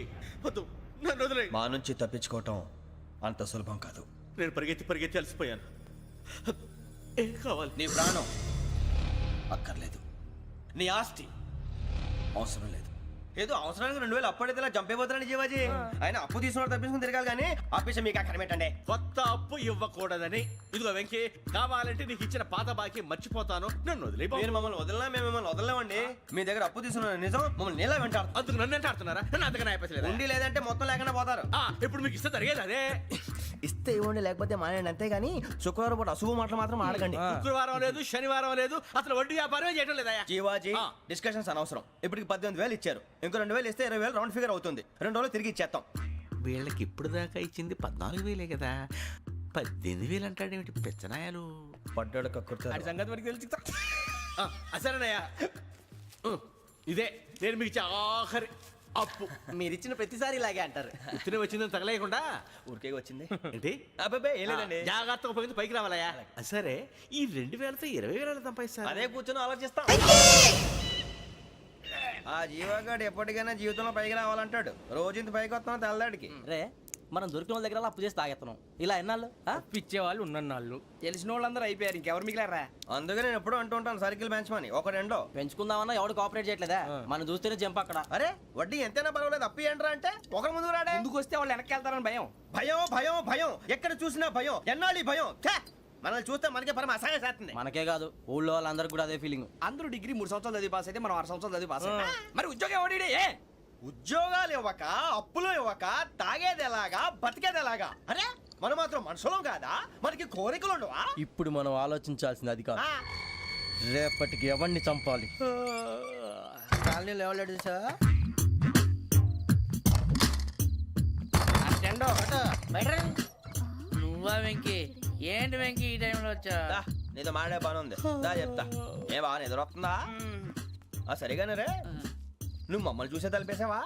వెంకీ వద్దు, నన్ను వదిలే. మా నుంచి తప్పించుకోవటం అంత సులభం కాదు. నేను పరిగెత్తి అలసిపోయాను. ఏం కావాలి? నీ ప్రాణం అక్కర్లేదు, నీ ఆస్తి అవసరం లేదు. ఏదో అవసరానికి 2000 అప్పుడైతే ఇలా చంపేపోతున్నాడు జీవాజీ. ఆయన అప్పు తీసుకున్నాడు తప్పించుకుని తిరగాలి కానీ ఆపేసి మీకు అక్కడ పెట్టండి. కొత్త అప్పు ఇవ్వకూడదని. ఇదిగో వెంకీ, కావాలంటే నీకు ఇచ్చిన పాత బాకీ మర్చిపోతాను, నన్ను వదిలే. మీరు మమ్మల్ని వదలనా? మేము మిమ్మల్ని వదలలేమండి. మీ దగ్గర అప్పు తీసుకున్న నిజం మమ్మల్ని నీలా వెంటాడు. అందుకు నన్ను ఎంత ఆడుతున్నారా? నన్ను అంతగా అయిపోలేదు. ఉండి లేదంటే మొత్తం లేకుండా పోతారు. ఇప్పుడు మీకు ఇస్తే జరిగేది అదే. ఇస్తే ఇవ్వండి, లేకపోతే మానేయండి, అంతేగాని శుక్రవారం పూట అశుభ మాటలు మాత్రం ఆడకండి. శుక్రవారం లేదు, శనివారం లేదు, అసలు వడ్డీ వ్యాపారమే చేయడం లేదా? జీవాజీ డిస్కషన్స్ అనవసరం. ఇప్పటికి 18,000 ఇచ్చారు, ఇంకో 2,000 ఇస్తే 20,000 రౌండ్ ఫిగర్ అవుతుంది. 2 రోజులు తిరిగి ఇచ్చేస్తాం. వీళ్ళకి ఇప్పుడు దాకా ఇచ్చింది 14,000 కదా, 18,000 అంటాడేమిటి పెచ్చనాయాలు? పడ్డాడు కక్కుర్తాడు. సంగతి వరకు తెలిసి సరేనయ్యా, ఇదే నేను మీకు ఇచ్చే ఆఖరి అప్పు. మీరు ఇచ్చిన ప్రతిసారి ఇలాగే అంటారు. ఇతనే వచ్చిందని తగలేయకుండా ఊరికే వచ్చింది ఏంటి? అబ్బాయి ఏం లేదండి. జాగ్రత్తగా ఉపయోగించి పైకి రావాలయ్యా. సరే, ఈ 2,000తో 20,000 సంపాదిస్తారు. అదే కూర్చొని ఆలోచిస్తాం. ఆ జీవగాడు ఎప్పటికైనా జీవితంలో పైకి రావాలంటాడు. రోజు ఇంత పైకి వస్తాం తెల్లడికి. రే, మనం దొరికిన వాళ్ళ దగ్గర అప్పు చేసి తాగెత్తనం. ఇలా ఎన్నాళ్ళు పిచ్చేవాళ్ళు ఉన్నన్నాళ్ళు తెలిసిన వాళ్ళందరూ అయిపోయారు, ఇంకెవరు మిగిలారా? అందుకే నేను ఎప్పుడు అంటూ ఉంటాను సర్కిల్ బెంచ్ మని. ఒక రెండో పెంచుకుందామన్నా ఎవడు కోఆపరేట్ చేయట్లేదా? మనం చూస్తేనే జంప్ అక్కడ. అరే వడ్డీ ఎంతైనా పర్వాలేదు, అప్పు ఏంట్రా అంటే ఒకరి ముందు రాడే. ముందుకు వస్తే వాళ్ళు వెనక్కి వెళ్తారని భయం. భయం భయం భయం, ఎక్కడ చూసినా భయం. ఎన్నాళ్ళు భయం? మనల్ని చూస్తే మనకే పరమ అసహాయం చేస్తుంది. మనకే కాదు, ఊళ్ళో వాళ్ళందరికీ కూడా అదే ఫీలింగ్. అందరూ డిగ్రీ 3 సంవత్సరాలు చదివి పాస్ అయితే మనం 6 సంవత్సరాలు చదివి పాస్ అయ్యాం. మరి ఉద్యోగం ఎవడి? ఉద్యోగాలు ఇవ్వక, అప్పులు ఇవ్వక, తాగేది ఎలాగా, బతికేది ఎలాగా? అరే మనం మాత్రం మనుషులం కాదా? మనకి కోరికలు ఉండవా? ఇప్పుడు మనం ఆలోచించాల్సింది అది కాదు, రేపటికి ఎవరిని చంపాలి. కాలనీలో ఎవరు సార్? నువ్వా వెంకీ? ఏంటి వెంకీ ఈ టైంలో వచ్చా? నీతో మాడే పని ఉంది, దా చెప్తా. ఏ బాగా నిద్రొస్తుందా? సరిగానే రే, నువ్వు మమ్మల్ని చూసే తలిపేసావా?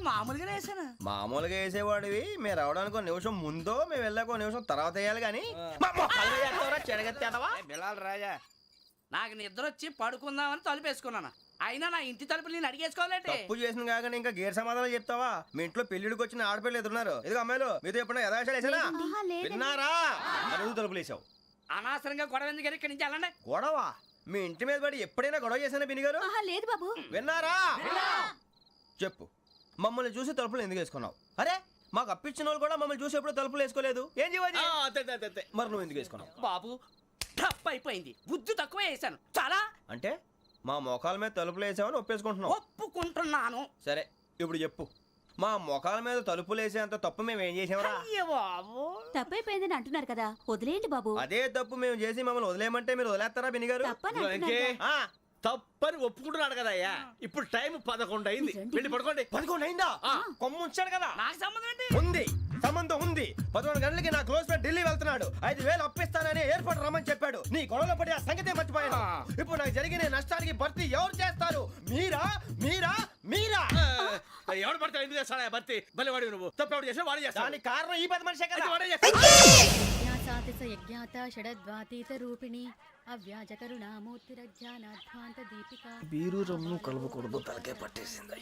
మామూలుగానే వేసాను. మామూలుగా వేసేవాడివి. మేము రావడానికి 1 నిమిషం ముందో, మేము వెళ్ళాక 1 నిమిషం తర్వాత వేయాలి కానీ బిలాల్ రాజా, నాకు నిద్ర వచ్చి పడుకుందామని తలుపేసుకున్నాను. అయినా నా ఇంటి తలుపులు నేను అడిగేసుకోవాలంటే తప్పు చేసిన కాక ఇంకా గేర్ సమాధానం చెప్తావా? మీ ఇంట్లో పెళ్లిడికి వచ్చిన ఆడపిల్లలు ఎదురున్నారు. ఇదిగో అమ్మాయిలు, మీతో ఎప్పుడైనా యథాశాలు వేసానా? విన్నారా? అడుగు తలుపులు వేసావు. అనవసరంగా గొడవ ఎందుకు? ఇక్కడి నుంచి వెళ్ళండి. గొడవ? మీ ఇంటి మీద పడి ఎప్పుడైనా గొడవ చేశానా బిని గారు? లేదు బాబు. విన్నారా? చెప్పు, మమ్మల్ని చూసి తలుపులు ఎందుకు వేసుకున్నావు? అరే మాకు అప్పించిన వాళ్ళు కూడా మమ్మల్ని చూసి ఎప్పుడు తలుపులు వేసుకోలేదు. ఏం చేయాలి? మరి నువ్వు ఎందుకు వేసుకున్నావు? బాబు టప్ అయిపోయింది, బుద్ధి తక్కువ వేసాను చాలా. అంటే మా మోకాల మీద తలుపులు వేసామని ఒప్పేసుకుంటున్నావు? ఒప్పుకుంటున్నాను. సరే ఇప్పుడు చెప్పు, మా మొఖాల మీద తలుపులు వేసేంత తప్పు మేము ఏం చేసామరా? తప్పైపోయిందని అంటున్నారు కదా, వదిలేయండి బాబు. అదే తప్పు మేము చేసి మమ్మల్ని వదిలేయమంటే మీరు వదిలేస్తారా బిని గారు? తప్పని ఒప్పుకుంటున్నాడు కదా అయ్యా. ఇప్పుడు టైం 11 అయింది, వెళ్ళి పడుకోండి. 11 అయిందా? కొమ్ము ఉంచాడు కదా. నాకు సంబంధం ఏంటి? ఉంది, సంబంధం ఉంది. 11 గంటలకి నా క్లోజ్ ఫ్రెండ్ ఢిల్లీ వెళ్తున్నాడు. 5,000 అప్పిస్తానని ఎయిర్పోర్ట్ రమ్మని చెప్పాడు. నీ గొడవలో పడి ఆ సంగతే మర్చిపోయాను. ఇప్పుడు నాకు జరిగిన నష్టానికి భర్తీ ఎవరు చేస్తారు? మీరా మీరా మీరా? ఎవడు పడితే ఎందుకు చేస్తాడా భర్తీ? భలే వాడి నువ్వు. తప్పు ఎవడు చేసినా వాడే చేస్తాడు. దానికి కారణం ఈ 10 మనిషే కదా. వాడే చేస్తాడు. బీరు రమ్ము కలపకూడదు, తలకే పట్టేసింది.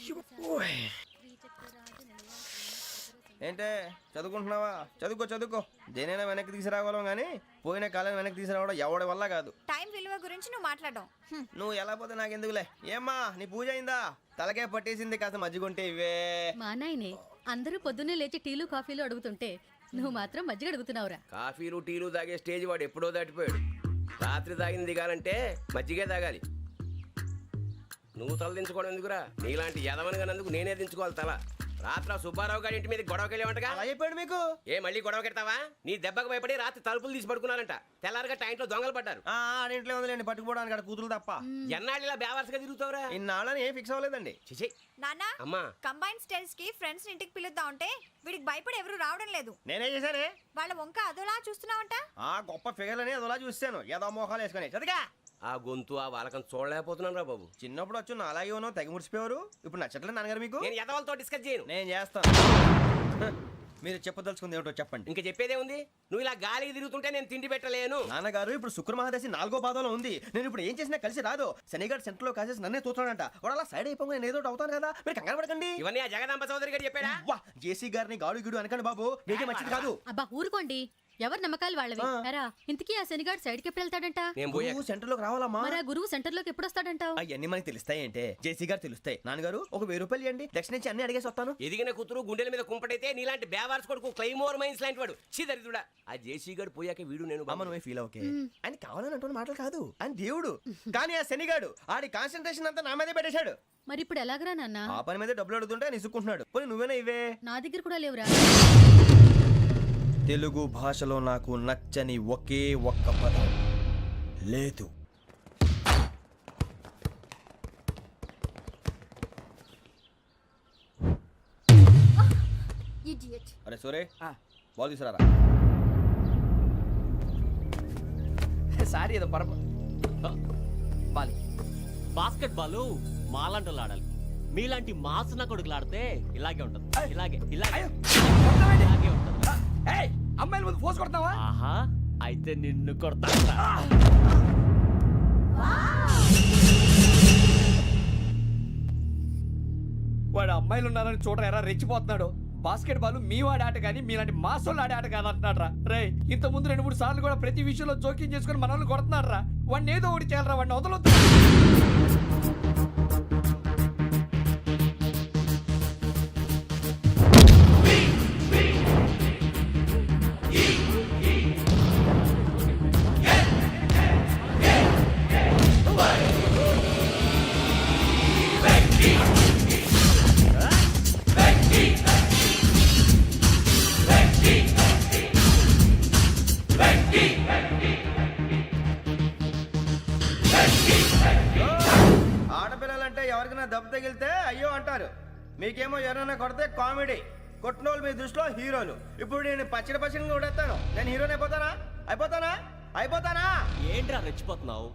ఏంటే చదువుకుంటున్నావా? చదువుకో. దేనైనా వెనక్కి తీసుకురావాలం కానీ పోయిన కాలం వెనక్కి తీసుకురావడం ఎవడి వల్ల కాదు. టైం విలువ గురించి నువ్వు మాట్లాడడం. నువ్వు ఎలా పోతే నాకు ఎందుకులే. ఏమ్మా నీ పూజ అయిందా? తలకే పట్టేసింది, కాస్త మజ్జిగుంటే ఇవే. మా నాయనే అందరూ పొద్దున్నే లేచి టీలు కాఫీలు అడుగుతుంటే నువ్వు మాత్రం మజ్జిగ అడుగుతున్నావురా. కాఫీలు టీలు తాగే స్టేజ్ వాడు ఎప్పుడో దాటిపోయాడు. రాత్రి తాగింది దిగాలంటే మజ్జిగే తాగాలి. నువ్వు తల దించుకోవడం ఎందుకురా? నీలాంటి యదవనగానందుకు నేనే దించుకోవాలి తల. రాత్రి సుబ్బారావు గారి ఇంటి మీద గొడవకి వెళ్ళేవంటగా. అలా చెప్పాడు మీకు? ఏ మళ్ళీ గొడవ కెడతావా? నీ దెబ్బకు భయపడి రాత్రి తలుపులు తీసి పడుకున్నారంట. తెల్లారగా టైంట్లో దొంగలు పడ్డారు. ఇంట్లో ఉందిలేండి, పట్టుకుపోవడానికి అక్కడ కూతురు తప్ప. ఎన్నాళ్ళు ఇలా బేవర్స్గా తిరుగుతావురా? ఇన్నాళ్ళని ఏం ఫిక్స్ అవ్వలేదండి. చిచి నాన్న, అమ్మా, కంబైన్ స్టైల్స్ కి ఫ్రెండ్స్ ఇంటికి పిలుద్దాం అంటే వీడికి భయపడి ఎవరు రావడం లేదు. నేనేం చేశానే? వాళ్ళ వంక అదోలా చూస్తున్నావంట. గొప్ప ఫిగర్ అని అదోలా చూస్తాను. ఏదో మోహాలు వేసుకొని చదిగా. ఆ గొంతు ఆ వాలకం చూడలేకపోతున్నాను రా బాబు. చిన్నప్పుడు వచ్చి నా అలాగే ఉన్నావు, తెగ ముడిచిపోయారు. ఇప్పుడు నచ్చట్లేదు నాన్నగారు మీకు? నేను యదవలతో డిస్కస్ చేయను. నేను చేస్తాను. మీరు చెప్పదలుచుకుంది ఏమిటో చెప్పండి. ఇంకా చెప్పేదే ఉంది. నువ్వు ఇలా గాలికి తిరుగుతుంటే నేను తిండి పెట్టలేను. నాన్నగారు ఇప్పుడు శుక్ర మహాదశి 4వ పాదంలో ఉంది. నేను ఇప్పుడు ఏం చేసినా కలిసి రాదు. శనిగారు సెంటర్ లో కాసేసి నన్నే చూస్తాడంట. వాడు అలా సైడ్ అయిపోయి నేను ఏదో ఒకటి అవుతాను కదా, మీరు కంగారు పడకండి. ఇవన్నీ ఆ జగదాంబ చౌదరి గారు చెప్పాడా? వా జేసీ గారిని గాడు గిడు అనకండి బాబు, మీకే మంచిది కాదు. అబ్బా ఊరుకోండి, ఎవరి నమ్మకాలు వాళ్ళవి. ఎరా ఇంతకీ ఆ శనిగాడు సైడ్కి ఎప్పుడు వెళ్తాడంట? నేను పోయా. నువ్వు సెంటర్ లోకి రావాలమ్మా. మరి ఆ గురువు సెంటర్ లోకి ఎప్పుడు వస్తాడంటావు? అవన్నీ మనకి తెలుస్తాయి అంటే జేసీ గారు తెలుస్తాయి. నాన్నగారు ఒక 1000 రూపాయలు ఇవ్వండి, దక్షిణ నుంచి అన్ని అడిగేసి వస్తాను. ఎదిగిన కూతురు గుండెల మీద కుంపటైతే నీలాంటి బేవార్స్ కొడుకు క్లైమోర్ మైన్స్ లాంటి వాడు చీదరిదుడా. ఆ జేసీ గారు పోయాక వీడు నేను అమ్మ నువ్వే ఫీల్ ఓకే. ఆయన కావాలని అంటున్న మాటలు కాదు, ఆయన దేవుడు. కానీ ఆ శనిగాడు ఆడి కాన్సన్ట్రేషన్ అంతా నా మీదే పెట్టేశాడు. మరి ఇప్పుడు ఎలాగరా నాన్న? ఆ పని మీద డబ్బులు అడుగుతుంటే ఆయన ఇసుక్కుంటున్నాడు. పోనీ నువ్వేనా ఇవే? నా దగ్గర కూడా లేవురా. తెలుగు భాషలో నాకు నచ్చని ఒకే ఒక్క పదం లేదు. అరే సోరే బాల్ తీసుకురారా. సారీ ఏదో బాలి బాస్కెట్ బాల్ మాలాంటి వాళ్ళు ఆడాలి. మీలాంటి మాసన కొడుకులు ఆడితే ఇలాగే ఉంటది. ఇలాగే ఇలాగే ఇలాగే ఉంటది. అమ్మాయిల ముందు ఫోర్స్ కొడతావా? ఆహా, అయితే నిన్ను కొడతా. వాడు అమ్మాయిలు ఉన్నారని చూడరా ఎరా రెచ్చిపోతున్నాడు. బాస్కెట్ బాల్ మీ వాడి ఆట కానీ మీలాంటి మాసోళ్ళు ఆడే ఆట కాదు అంటున్నాడు రా. రే ఇంత ముందు 2-3 సార్లు కూడా ప్రతి విషయంలో జోక్యం చేసుకుని మనల్ని కొడుతున్నాడు రా. వాడిని ఏదో ఒకటి చేయాలరా, వాడిని వదలొద్దు. ఆడపిల్లలంటే ఎవరికైనా దెబ్బ తగిలితే అయ్యో అంటారు, మీకేమో ఎవరైనా కొడితే కామెడీ. కొట్టినోళ్ళు మీ దృష్టిలో హీరోలు. ఇప్పుడు నేను పచ్చడి కొడేస్తాను, నేను హీరోని అయిపోతానా? అయిపోతానా? ఏంట్రా రెచ్చిపోతున్నావు?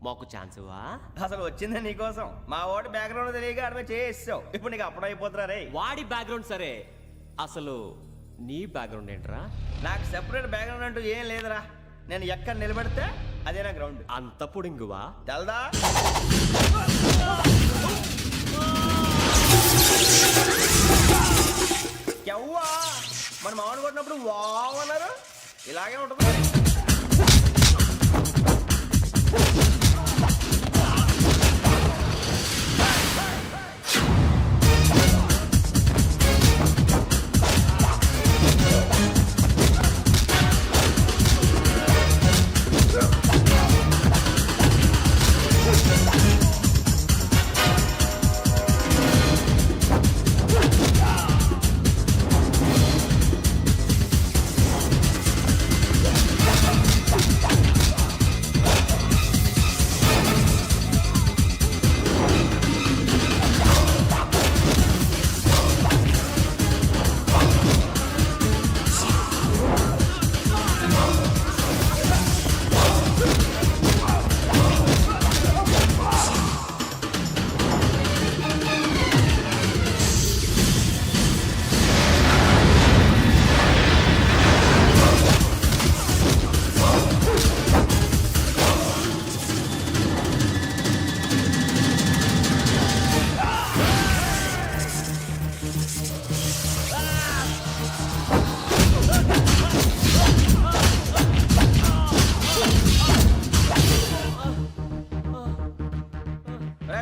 మాకు ఛాన్స్ ఇవ్వా? అసలు వచ్చిందే నీకోసం. మా వాడి బ్యాక్గ్రౌండ్ తెలియక ఆడమే చేసావు. ఇప్పుడు నీకు అప్పుడు అయిపోతున్నా రే. వాడి బ్యాక్గ్రౌండ్ సరే, అసలు నీ బ్యాక్గ్రౌండ్ ఏంట్రా? నాకు సెపరేట్ బ్యాక్గ్రౌండ్ అంటూ ఏం లేదురా. నేను ఎక్కడ నిలబడితే అదే నా గ్రౌండ్. అంత పుడింగువా? తెల్దా? ఎవ్వా మన మామిడి కొట్టినప్పుడు వావ్ అన్నారు, ఇలాగే ఉంటుంది.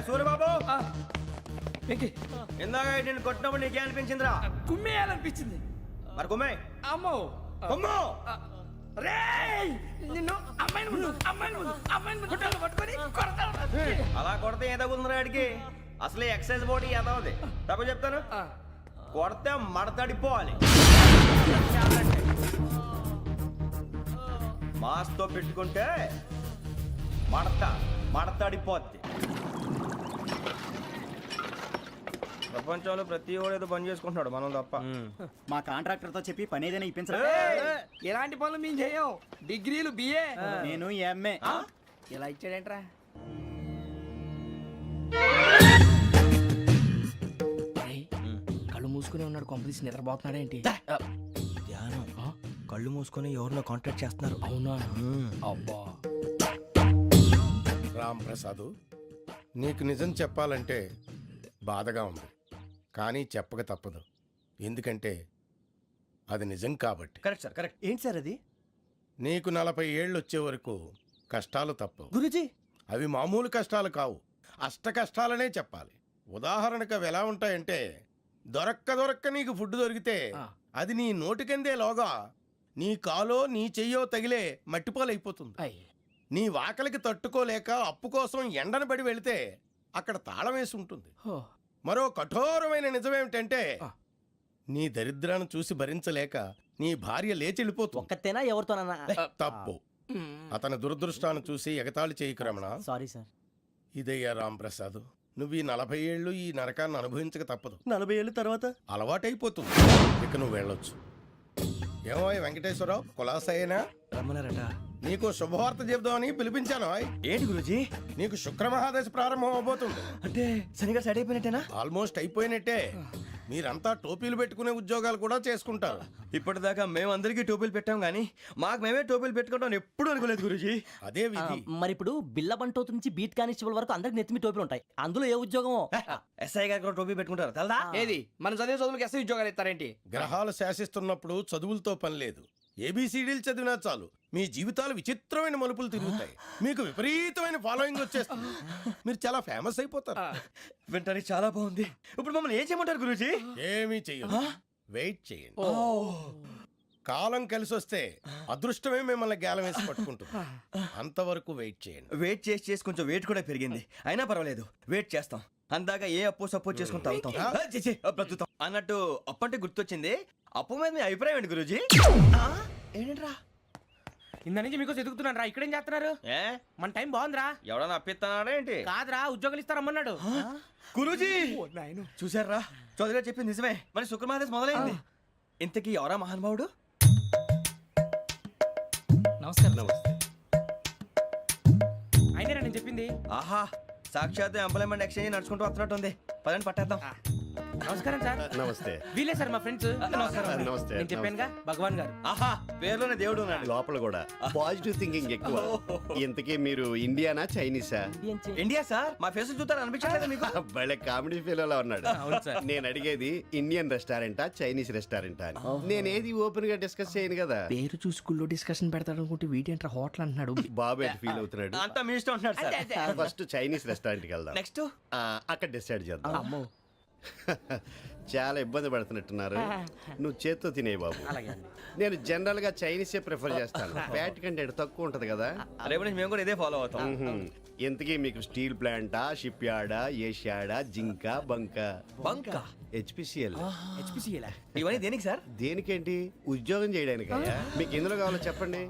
సూర్యబాబు ఇందాక నేను కొట్టినప్పుడు నీకే అనిపించిందిరా? కుమ్మేయాలనిపించింది. మరి కుమ్మే. అమ్మో కుమ్ము. రేయ్ నిన్ను అమ్మాయిని ముందు పట్టుకొని కొడతాను. అలా కొడితే ఏ తగ్గుతుందిరా ఆడికి? అసలు ఎక్సైజ్ బాడీ ఏదవుది తప్ప చెప్తాను. కొడితే మడతడిపోవాలి. మాస్తో పెట్టుకుంటే మడతడిపోద్ది. ప్రపంచంలో ప్రతి వాడు ఏదో పని చేసుకుంటున్నాడు, మనం తప్ప. మా కాంట్రాక్టర్ తో చెప్పి పని ఏదైనా ఇప్పించరా? ఎలాంటి పనులు మేము చేయం. డిగ్రీలు బిఏ, నేను ఎంఏ. ఇలా ఇచ్చాడేంట్రా? కళ్ళు మూసుకునే ఉన్నాడు, కొంపదీసి నిద్రపోతున్నాడేంటి? కళ్ళు మూసుకొని ఎవరినో కాంటాక్ట్ చేస్తున్నారు. అవునా? అబ్బా. రామ్ ప్రసాద్, నీకు నిజం చెప్పాలంటే బాధగా ఉంది, కానీ చెప్పక తప్పదు. ఎందుకంటే అది నిజం కాబట్టి. Correct sir, correct. ఏంటి సార్ అది? నీకు 40 ఏళ్ళు వచ్చే వరకు కష్టాలు తప్పవు. గురూజీ, అవి మామూలు కష్టాలు కావు, అష్ట కష్టాలనే చెప్పాలి. ఉదాహరణకు అవి ఎలా ఉంటాయంటే, దొరక్క నీకు ఫుడ్ దొరికితే అది నీ నోటికందే లోగా నీ కాలో నీ చెయ్యో తగిలే మట్టిపాలైపోతుంది. నీ వాకలికి తట్టుకోలేక అప్పు కోసం ఎండను పడి వెళితే అక్కడ తాళం వేసి ఉంటుంది. మరో కఠోరమైన నిజమేమిటంటే, నీ దరిద్రాన్ని చూసి భరించలేక నీ భార్య లేచి వెళ్ళిపోతుంది. ఒక్కతేనా ఎవరితోనన్నా? తప్పు. అతని దురదృష్టాన్ని చూసి ఎగతాళి చేయకు రమణ. Sorry sir. ఇదయ్యా రాంప్రసాద్, నువ్వు ఈ 40 ఏళ్ళు ఈ నరకాన్ని అనుభవించక తప్పదు. 40 ఏళ్ళ తర్వాత అలవాటైపోతుంది. ఇక నువ్వు వెళ్ళొచ్చు. ఏమో వెంకటేశ్వరరావు, కులాసైనా రమ్మన్నారట. నీకు శుభవార్త చెబుదామని పిలిపించాను. ఏంటి గురూజీ? నీకు శుక్రమహాదశ ప్రారంభం అవబోతుంది. అంటే సరిగా సెట్ అయిపోయినట్టేనా? ఆల్మోస్ట్ అయిపోయినట్టే. మీరంతా టోపీలు పెట్టుకునే ఉద్యోగాలు కూడా చేసుకుంటారు. ఇప్పటిదాకా మేమందరికీ టోపీలు పెట్టాం కానీ మాకు మేమే టోపీలు పెట్టుకుంటాం ఎప్పుడు అనుకోలేదు గురూజీ. అదే విధి. మరి ఇప్పుడు బిల్ల బంటోతు నుంచి బీట్ కానిస్టేబుల్ వరకు అందరికి నెత్తిమి టోపీలు ఉంటాయి. అందులో ఏ ఉద్యోగం? ఎస్ఐ గారు కూడా టోపీ పెట్టుకుంటారు తెలదా? ఏది మన చదివే చదువులకు ఎస్ఐ ఉద్యోగాలు ఇస్తారేంటి? గ్రహాలు శాసిస్తున్నప్పుడు చదువులతో పని లేదు. ఏబిసిడీలు చదివినా చాలు మీ జీవితాలు విచిత్రమైన మలుపులు తిరుగుతాయి. మీకు విపరీతమైన ఫాలోయింగ్ వచ్చేస్తుంది. మీరు చాలా ఫేమస్ అయిపోతారు. వింటానికి చాలా బాగుంది. ఇప్పుడు మమ్మల్ని ఏం చేయమంటారు గురూజీ? ఏమీ చెయ్యదు, వెయిట్ చేయండి. కాలం కలిసి వస్తే అదృష్టమే మిమ్మల్ని గేలం వేసి పట్టుకుంటుంది. అంతవరకు వెయిట్ చేయండి. వెయిట్ చేసి కొంచెం వెయిట్ కూడా పెరిగింది. అయినా పర్వాలేదు, వెయిట్ చేస్తాం. అందాక ఏ అప్పు సపోర్ట్ చేసుకుని తాగుతాం. బ్రతుకుతాం అన్నట్టు అప్పు అంటే గుర్తొచ్చింది. అప్పు మీద మీ అభిప్రాయం ఏంటి గురూజీ? ఏంటరా ఇంత నుంచి మీకు ఎదుగుతున్నాను రా. ఇక్కడేం చేస్తున్నారు? ఏ మన టైం బాగుందిరా. ఎవడన్నా అప్పిస్తున్నాడా ఏంటి? కాదురా, ఉద్యోగాలు ఇస్తారమ్మన్నాడు. గురూజీ చూసారా, చౌదరిగా చెప్పింది నిజమే. మరి శుక్రమాదేశ్ మొదలైంది. ఇంతకీ ఎవరా మహానుభావుడు? నమస్కారం. అయినా నేను చెప్పింది. ఆహా, సాక్షాత్ ఎంప్లాయ్మెంట్ ఎక్స్చేంజ్ నడుచుకుంటూ వస్తున్నట్టు ఉంది. పదండి పట్టేద్దాం. నమస్కారం సార్. నమస్తే. వీలే సార్ మా ఫ్రెండ్స్. నమస్తే. నేను చెప్పానుగా, భగవాన్ గారు. ఆహా, పేర్లోనే దేవుడు ఉన్నాడు. లోపల కూడా పాజిటివ్ థింకింగ్ ఎక్కువ. ఇంతకీ మీరు ఇండియానా చైనీసా? India sir. మా ఫేస్ చూస్తారు అనిపించలేదు మీకు? భలే కామెడీ ఫీల్ ఉన్నాడు. నేను అడిగేది ఇండియన్ రెస్టారెంటా చైనీస్ రెస్టారెంటా అని. నేనేది ఓపెన్ గా డిస్కస్ చేయను కదా. పేరు చూసుకుల్లో డిస్కషన్ పెడతాడు అనుకుంటే వీటేంట్రా హోటల్ అంటున్నాడు. బాబు ఎట్ ఫీల్ అవుతున్నాడు. అంతా మీ ఇష్టం ఉంటున్నాడు సార్. ఫస్ట్ చైనీస్ రెస్టారెంట్ కి వెళ్దాం. నెక్స్ట్ అక్కడ డిసైడ్ చేద్దాం. చాలా ఇబ్బంది పడుతున్నట్టున్నారు. నువ్వు చేత్తో తినే బాబు. నేను జనరల్ గా చైనీసే ప్రిఫర్ చేస్తాను. ఫ్యాట్ కంటెంట్ తక్కువ ఉంటది కదా. రేపు నుంచి మేము కూడా ఇదే ఫాలో అవుతాం. ఇంతకీ మీకు స్టీల్ ప్లాంటా, షిప్ యార్డా, ఏషియాడా, జింక, బంకా? బంకా, హెచ్పిసిఎల్. ఇవన్నీ దేనికి సార్? దేనికేంటి? ఉద్యోగం చేయడానికి. మీకు ఎందులో కావాలో చెప్పండి.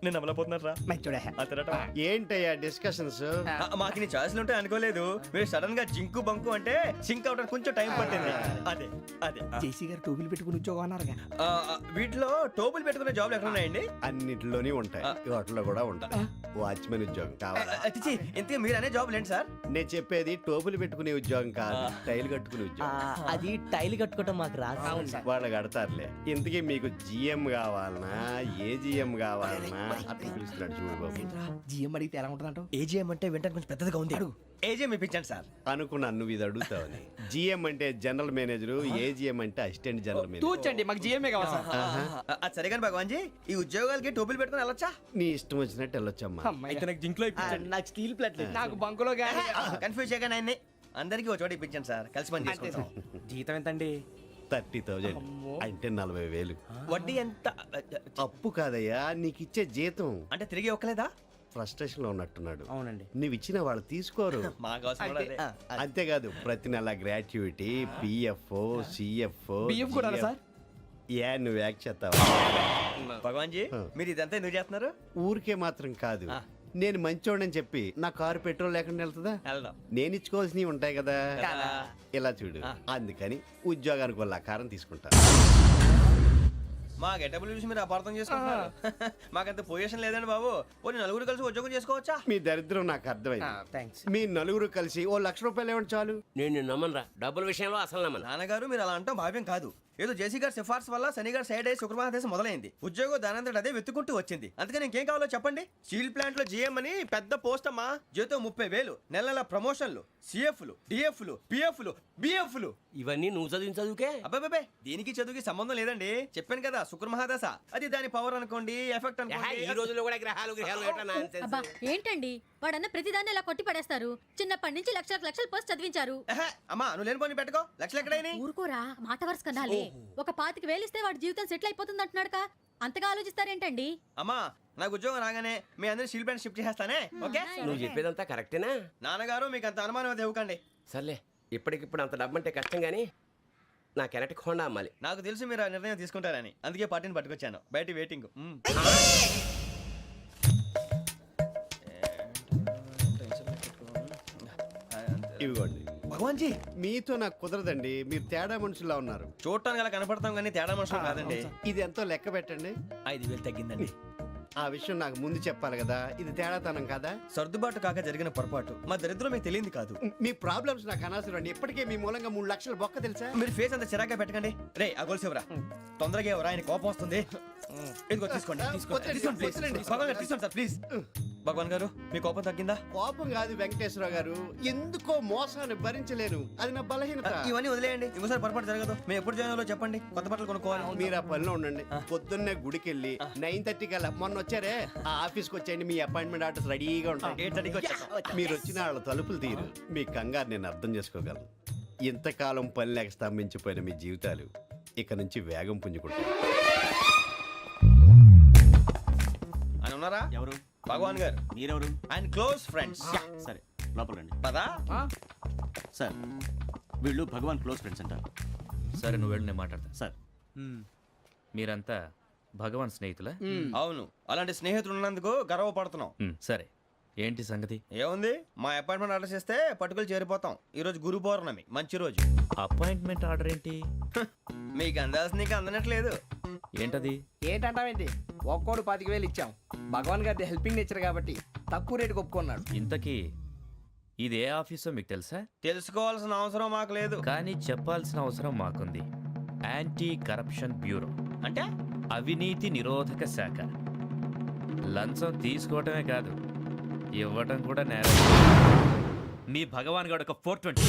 నేను అమలపోతున్నారా? ఏంటయ్యా డిస్కషన్స్? మాకు నీ ఛాయిస్లు ఉంటాయి అనుకోలేదు. మీరు సడన్ గా జింకు బంకు అంటే సింక్ అవడానికి కొంచెం టైం పట్టింది. అదే అదే జేసీ గారు టోపీలు పెట్టుకుని ఉద్యోగం అన్నారుగా. వీటిలో టోపులు పెట్టుకునే జాబ్లు ఎక్కడ ఉన్నాయండి? అన్నిటిలోనే ఉంటాయి, వాటిలో కూడా ఉంటాయి. వాచ్మెన్ ఉద్యోగం కావాలా? ఇంతకీ మీరు అనే జాబ్ ఏంటి సార్? నేను చెప్పేది టోపులు పెట్టుకునే ఉద్యోగం కాదు, టైల్ కట్టుకునే ఉద్యోగం. అది టైల్ కట్టుకోవటం మాకు రాదు. వాళ్ళు కడతారులే. ఇంతకీ మీకు జిఎం కావాలనా, ఏజిఎం కావాలనా? అట్లా పిలుస్తున్నాడు చూడు బాబు. జిఎం అడిగితే ఎలా ఉంటుందంట? ఏజీఎం అంటే వింటానికి కొంచెం పెద్దదిగా ఉంది. ఏజీఎం ఇప్పించండి సార్. అనుకున్నాను నువ్వు ఇది అడుగుతావని. జిఎం అంటే జనరల్ మేనేజర్, ఏజిఎం అంటే అసిస్టెంట్ జనరల్ మేనేజర్. తూచండి, మాకు జిఎంఏ కావాలి సార్. అది సరే కానీ భగవాన్ జీ, ఈ ఉద్యోగాలకి టోపులు పెట్టుకుని వెళ్ళొచ్చా? నీ ఇష్టం వచ్చినట్టు వెళ్ళొచ్చమ్మా. అయితే నాకు జింక్లో నాకు స్టీల్ ప్లేట్ నాకు బంకులో గానీ. కన్ఫ్యూజ్ చేయగానే ఆయన్ని అందరికీ ఒక చోట ఇప్పించండి సార్. కలిసి పని చేసుకుంటాం. జీతం ఎంతండి? 30,000 అంటే 40,000. వడ్డీ ఎంత? అప్పు కాదయ్యా, నీకు ఇచ్చే జీతం. అంటే తిరిగి ఒక్కలేదా? ఫ్రస్ట్రేషన్ లో ఉన్నట్టున్నాడు. అవునండి. నువ్వు ఇచ్చిన వాళ్ళు తీసుకోరు. మాకు అవసరం కూడా అదే. అంతేకాదు ప్రతి నెల గ్రాట్యుటీ, పిఎఫ్, సిఎఫ్. బియ్యం కూడా సార్? ఏ నువ్వు యాక్ట్ చేస్తావా? భగవాన్ జీ, మీరు ఇదంతా ఎందుకు చేస్తున్నారు? ఊరికే మాత్రం కాదు, నేను మంచోడని చెప్పి నా కారు పెట్రోల్ లేకుండా వెళ్తుందా? వెళ్దాం. నేను ఇచ్చుకోవాల్సినవి ఉంటాయి కదా. ఇలా చూడు, అందుకని ఉద్యోగానికి వాళ్ళ ఆకారం తీసుకుంటా. మా గెటబుల్ చూసి మీరు అపార్థం చేసుకుంటున్నారు. మాకంత పొజిషన్ లేదండి బాబు. ఓ నలుగురు కలిసి ఉద్యోగం చేసుకోవచ్చా? మీ దరిద్రం నాకు అర్థమైంది. మీ నలుగురు కలిసి ఓ 1,00,000 రూపాయలు ఇవ్వండి చాలు. నేను నమ్మనరా, డబ్బుల విషయంలో అసలు నమ్మను. నాన్నగారు మీరు అలా అంటాం భావ్యం కాదు. ఏదో జేసీ గారి సిఫార్సు వల్ల శని గారు సైడ్ అయ్యి శుక్రమహాదేశం మొదలైంది. ఉద్యోగం దానంతటి అదే వెతుకుంటూ వచ్చింది. అందుకని ఇంకేం కావాలో చెప్పండి. స్టీల్ ప్లాంట్ లో జీఎం అని పెద్ద పోస్ట్ అమ్మా. జీతం 30,000, నెల నెల ప్రమోషన్లు, సిఎఫ్లు, డిఎఫ్లు, పిఎఫ్లు, బిఎఫ్లు. ఇవన్నీ నువ్వు చదివిన చదువుకే. అబ్బాబే దీనికి చదువుకి సంబంధం లేదండి. చెప్పాను కదా శుక్రమహాదశ. అది దాని పవర్ అనుకోండి, ఎఫెక్ట్ ఈ అనుకోండి. రోజుల్లో కూడా గ్రహాలు ఎట్లా nonsense? అబ్బా ఏంటండి వాడన్న ప్రతిదాన్ని ఇలా కొట్టి పడేస్తారు. చిన్నప్పటి నుంచి లక్షల పోస్ట్ చదివించారు. అమ్మా నువ్వు లేని పోనీ పెట్టుకో. లక్షలు ఎక్కడైనా ఊరుకోరా మాట వరుస కదాలే. ఒక 25,000 ఇస్తే వాడి జీవితం సెటిల్ అయిపోతుంది అంటున్నాడుగా. అంతగా ఆలోచిస్తారేంటండి? అమ్మా నాకు ఉద్యోగం రాగానే మీ అందరూ స్టీల్ ప్లాంట్ షిఫ్ట్ చేస్తానే. ఓకే నువ్వు చెప్పేదంతా కరెక్టేనా? నాన్నగారు మీకు అంత అనుమానం అది ఇవ్వకండి. సర్లే, ఇప్పటికిప్పుడు అంత డబ్బు అంటే కష్టం కానీ నా కెనటిక్ హోండా అమ్మాలి. నాకు తెలుసు మీరు ఆ నిర్ణయం తీసుకుంటారని, అందుకే పార్టీని పట్టుకొచ్చాను. బయట వెయిటింగ్. ఇవ్వండి. భగవాన్ జీ మీతో నాకు కుదరదండి, మీరు తేడా మనుషుల్లా ఉన్నారు. చూడటానికి అలా కనపడతాం కానీ తేడా మనుషులు కాదండి. ఇది ఎంతో లెక్క పెట్టండి. 5,000 తగ్గిందండి. ఆ విషయం నాకు ముందు చెప్పాలి కదా, ఇది తేడాతనం కాదా? సర్దుబాటు కాక జరిగిన పొరపాటు. మా దరిద్రం మీకు తెలియంది కాదు. మీ ప్రాబ్లమ్స్ నాకు అనవసరం అండి. ఇప్పటికే మీ మూలంగా 3 లక్షల బొక్క తెలుసా? మీరు ఫేస్ అంత చిరాగ్గా పెట్టకండి. రే ఆ గొలుసు ఎవరా? తొందరగా ఎవరా? ఆయన కోపం వస్తుంది. ఇదిగో తీసుకోండి. తీసుకోండి, please. భగవాన్ గారు తీసుకోండి సార్ ప్లీజ్. భగవాన్ గారు మీ కోపం తగ్గిందా? కోపం కాదు వెంకటేశ్వరరావు గారు, ఎందుకో మోసాన్ని భరించలేను. అది నా బలహీనత. ఇవన్నీ వదిలేయండి, ఇంకోసారి పొరపాటు జరగదు. మేము ఎప్పుడు జాయిన్ అవ్వాలో చెప్పండి, కొత్త బట్టలు కొనుక్కోవాలి. మీరు ఆ పనిలో ఉండండి. పొద్దున్నే గుడికి వెళ్ళి 9:30 కల్లా, మొన్న వచ్చారే ఆ ఆఫీస్కి వచ్చేయండి. మీ అపాయింట్మెంట్ ఆర్డర్స్ రెడీగా ఉంటాయి. 8:30కి వచ్చేస్తాం. మీరు వచ్చిన వాళ్ళ తలుపులు తీరు. మీ కంగారు నేను అర్థం చేసుకోగలను. ఇంతకాలం పని లేక స్తంభించిపోయిన మీ జీవితాలు ఇక నుంచి వేగం పుంజుకుంటాయి. ఆయన ఉన్నారా? ఎవరు? భగవాన్ గారు. మీరెవరు? ఆయన క్లోజ్ ఫ్రెండ్స్. సరే లోపల రండి. పదా సార్ వీళ్ళు భగవాన్ క్లోజ్ ఫ్రెండ్స్ అంటారు. సరే నువ్వు వెళ్ళి నేను మాట్లాడతా. సార్ మీరంతా భగవాన్ స్నేహితులా? అవును, అలాంటి స్నేహితులు ఉన్నందుకు గర్వపడుతున్నాం. సరే ఏంటి సంగతి? ఏముంది, మా అపాయింట్మెంట్ ఆర్డర్ చేస్తే పట్టుకులు చేరిపోతాం. ఈ రోజు గురు పౌర్ణమి, మంచి రోజు. అపాయింట్మెంట్ ఆర్డర్ ఏంటి? మీకు అందాల్సిన నీకు అందనట్లేదు. ఏంటది? ఏంటంటావేంటి? ఒక్కోడు 25,000 ఇచ్చాం. భగవాన్ గారి హెల్పింగ్ నేచర్ కాబట్టి తక్కువ రేటుకి ఒప్పుకున్నాడు. ఇంతకీ ఇది ఏ ఆఫీసో మీకు తెలుసా? తెలుసుకోవాల్సిన అవసరం మాకు లేదు, కానీ చెప్పాల్సిన అవసరం మాకుంది. యాంటీ కరప్షన్ బ్యూరో అంటే అవినీతి నిరోధక శాఖ. లంచం తీసుకోవటమే కాదు, ఇవ్వటం కూడా నేరం. మీ భగవాన్ గారు ఒక 420.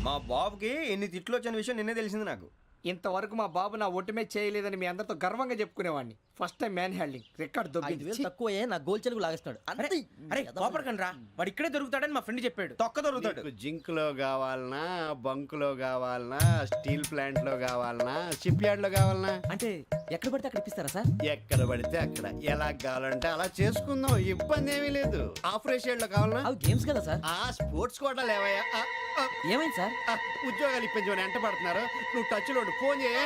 మా బాబుకి ఎన్ని తిట్లు వచ్చిన విషయం నిన్నే తెలిసింది నాకు. ఇంతవరకు మా బాబు నా ఒట్టుమే చేయలేదని మీ అందరితో గర్వంగా చెప్పుకునేవాడిని. First time man handing record దొబ్బింది. 5,000 తక్కువే నా గోల్ చెలుగు లాగేస్తున్నాడు. అరే కోపడకండి రా, వాడు ఇక్కడే దొరుకుతాడని మా ఫ్రెండ్ చెప్పాడు. తొక్క దొరుకుతాడు. మీకు జింక్ లో కావాలనా, బంక్ లో కావాలనా, స్టీల్ ప్లాంట్ లో కావాలనా, షిప్ యార్డ్ లో కావాలనా? అంటే ఎక్కడ పడితే అక్కడ ఇప్పిస్తారా సార్? ఎక్కడ పడితే అక్కడ, ఎలా కావాలంటే అలా చేసుకుందాం. ఇబ్బంది ఏమీ లేదు. ఆపరేషన్ లో కావాలనా? అవి గేమ్స్ కదా సార్. ఆ స్పోర్ట్స్ కోటా లేవయ్యా. ఏమైంది సార్? ఉద్యోగాలు ఇప్పించమని ఎంట పడుతున్నారు. నువ్వు టచ్ లో ఫోన్ చేయ.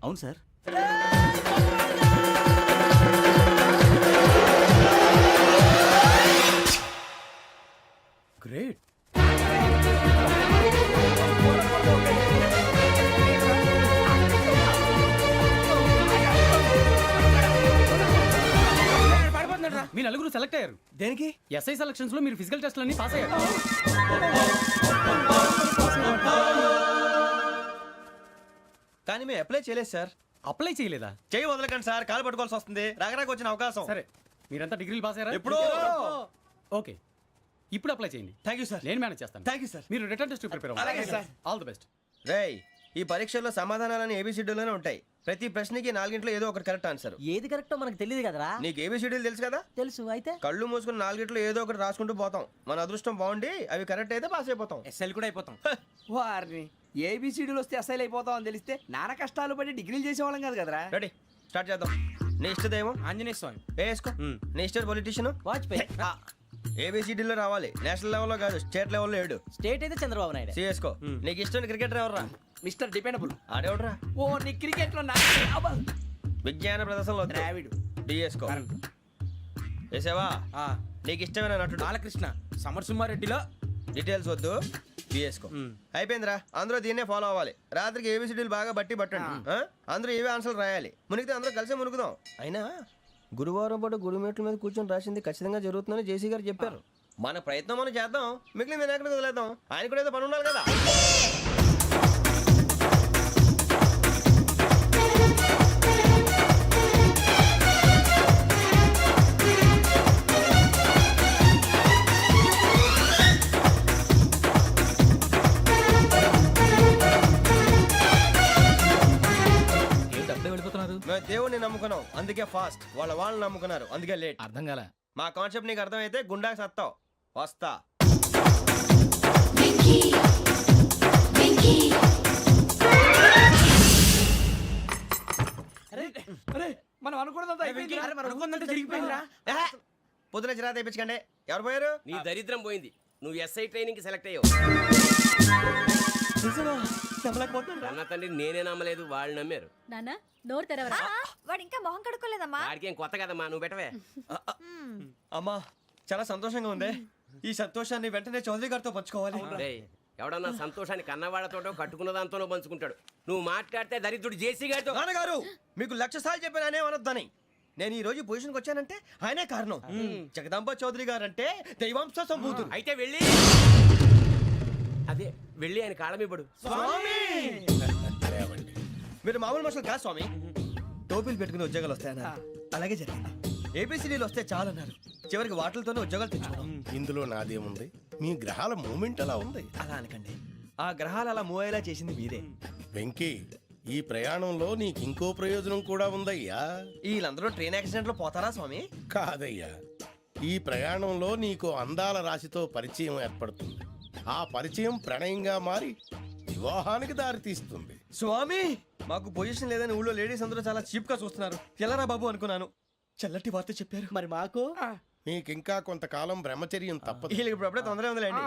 అవును సార్. గ్రేట్. దేనికి? ఎస్ఐ సెలక్షన్స్ లో మీరు ఫిజికల్ టెస్ట్ అన్ని పాస్ అయ్యారు. కానీ మేము అప్లై చేయలేదు సార్. అప్లై చేయలేదా? చేయి వదలకండి సార్, కాలు పట్టుకోవాల్సి వస్తుంది. రాగరాకు వచ్చిన అవకాశం. సరే, మీరంతా డిగ్రీలు పాస్ అయ్యారా? ఎప్పుడో. ఓకే, ఇప్పుడు అప్లై చేయండి. Thank you sir. నేను మేనేజ్ చేస్తాను. Thank you sir. మీరు రిటర్న్ టెస్ట్ ప్రిపేర్ అలాగే అవ్వండి. సార్. All the best. రేయ్, ఈ పరీక్షల్లో సమాధానాలని ఏబిసిడ్యూల్లోనే ఉంటాయి. ప్రతి ప్రశ్నకి 4 ఏదో ఒకటి కరెక్ట్ ఆన్సర్. ఏది కరెక్టో మనకు తెలియదు కదరా. నీకు ఏబిసిడ్యూల్ తెలుసు కదా? తెలుసు. అయితే కళ్ళు మూసుకుని 4 ఏదో ఒకటి రాసుకుంటూ పోతాం. మన అదృష్టం బాగుండి అవి కరెక్ట్ అయితే పాస్ అయిపోతాం. ఎస్ఎల్ కూడా అయిపోతాం. వారిని ఏబిసిడీలు వస్తే ఎస్ఐలు అయిపోతాం అని తెలిస్తే నాన్న కష్టాలు పడి డిగ్రీలు చేసేవాళ్ళం కాదు కదరా. రెడీ, స్టార్ట్ చేద్దాం. నీ ఇష్టదేమో ఆంజనేయ స్వామి. వేసుకో. నీ ఇష్ట పొలిటీషియన్ వాజ్పేయి. ఏబిసిడీలో రావాలి. నేషనల్ లెవెల్లో కాదు, స్టేట్ లెవెల్లో 7. స్టేట్ అయితే చంద్రబాబు నాయుడు. సిఎస్కో. నీకు ఇష్టం క్రికెటర్ ఎవర్రా? Mister dependable. ఆడేవడరా? ఓ, నీ క్రికెట్ లో విజ్ఞాన ప్రదర్శనలో ద్రావిడు. డిఎస్కో. వేసావా? నీకు ఇష్టమైన నటుడు? బాలకృష్ణ. సమర్ సుమారెడ్డిలో డీటెయిల్స్ వద్దు, బిఎస్కో. అయిపోయిందిరా, అందరూ దీన్నే ఫాలో అవ్వాలి. రాత్రికి ఏబిసిడీలు బాగా బట్టి పట్టండి. అందరూ ఏవే ఆన్సర్లు రాయాలి. మునిగితే అందరూ కలిసే మునుగుదాం. అయినా గురువారం పాటు గురుమేట్ల మీద కూర్చొని రాసింది ఖచ్చితంగా జరుగుతుందని జేసీ గారు చెప్పారు. మన ప్రయత్నం మనం చేద్దాం, మిగిలింది నేను ఎక్కడికి వదిలేద్దాం. ఆయన కూడా ఏదో పని ఉండాలి కదా. మేము దేవుడిని నమ్ముకున్నాం, అందుకే ఫాస్ట్. వాళ్ళని నమ్ముకున్నారు, అందుకే లేట్. అర్థం కాల. మా కాన్సెప్ట్ నీకు అర్థమైతే గుండా సత్తావు. వస్తా. మనం అనుకున్నదంతా జరిగిపోయిందిరా. పొద్దున చిరా తెప్పించకండి. ఎవరు పోయారు? నీ దరిద్రం పోయింది. నువ్వు ఎస్ఐ ట్రైనింగ్ సెలెక్ట్ అయ్యావు. అన్న తండ్రి నేనే నమ్మలేదు, వాళ్ళు నమ్మారు. నాన్న నోరు తెరవరా. వాడు ఇంకా మొహం కడుక్కోలేదమ్మా. వాడికి ఏం కొత్త కదమ్మా, నువ్వు పెట్టవే. అమ్మా, చాలా సంతోషంగా ఉంది. ఈ సంతోషాన్ని వెంటనే చౌదరి గారితో పంచుకోవాలి. రేయ్, ఎవడన్నా సంతోషాన్ని కన్నవాళ్లతోటో కట్టుకున్న దాంతోనో పంచుకుంటాడు. నువ్వు మాట్లాడితే దరిద్రుడు జేసీ గారితో. నాన్నగారు, మీకు 1,00,000 సార్లు చెప్పాను అనొద్దని. నేను ఈ రోజు పొజిషన్కి వచ్చానంటే ఆయనే కారణం. జగదాంబ చౌదరి గారు అంటే దైవాంశ సంభూతుడు. అయితే వెళ్ళి అదే వెళ్ళి ఆయన కాళ్ళమివ్వడు. మీరు మామూలు మనుషులు కాదు స్వామి. టోపీలు పెట్టుకుని ఉద్యోగాలు వస్తాయన్నారు, అలాగే జరిగింది. ఏబిసిడీలు వస్తే చాలన్నారు, చివరికి వాటిలతోనే ఉద్యోగాలు తెచ్చుకున్నాం. ఇందులో నాదేముంది? మీ గ్రహాల మూమెంట్ అలా ఉంది. అలా అనకండి, ఆ గ్రహాలు అలా మూవ్ అయ్యేలా చేసింది మీరే. వెంకీ, ఈ ప్రయాణంలో నీకు ఇంకో ప్రయోజనం కూడా ఉందయ్యా. వీళ్ళందరూ ట్రైన్ యాక్సిడెంట్ లో పోతారా స్వామి? కాదయ్యా, ఈ ప్రయాణంలో నీకు అందాల రాశితో పరిచయం ఏర్పడుతుంది. ఆ పరిచయం ప్రణయంగా మారి వివాహానికి దారితీస్తుంది. స్వామి, మాకు పొజిషన్ లేదని ఊళ్ళో లేడీస్ అందరూ చాలా చీప్ గా చూస్తున్నారు. ఎలారా బాబు అనుకున్నాను. చల్లటి వార్త చెప్పారు. మరి మాకు నీకింకా కొంతకాలం బ్రహ్మచర్యం తప్పదు. వీళ్ళకి ఇప్పుడు అప్పుడే తొందరగా ఉందిలేండి.